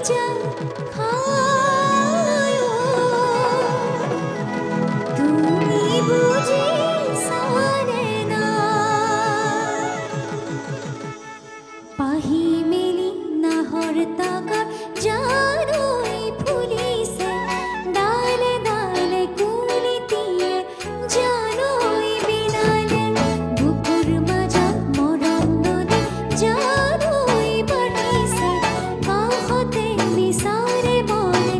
যা খায় তুমি বুঝি সারে না পাহি মেলি নাহর তাকা জানোই পুলিশে ডালে ডালে কুলিতিয়ে জানোই বিনালে বুকুর মাজা মরণ নদী জানোই বাটিছে কাহতে মিসারে বলে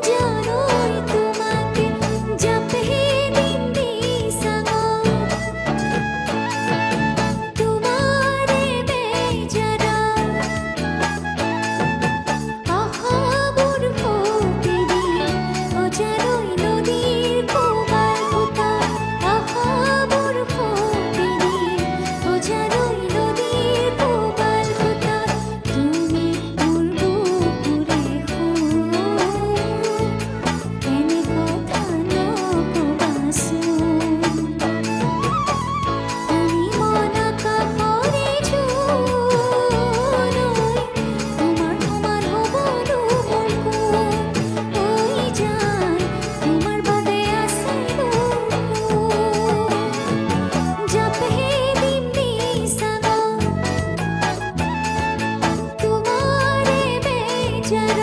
জানোই তোমাকে জপে দিন দিসাঙ তোমারে বেজারা আহা বুর ফকিরি ও জানোই নদীর কোবাল ভুতা আহা বুর ফকিরি ও জানোই নদীর কোবাল ভুতা তুমি উড়বো পুরে হো এনে কথা নকবাসু তুমি মনাকা করেছো তোমার তোমার হব দুবলকো ওই যান তোমার বাদে আছে দুকো জপে দিন দিসাঙ তোমারে বেচারা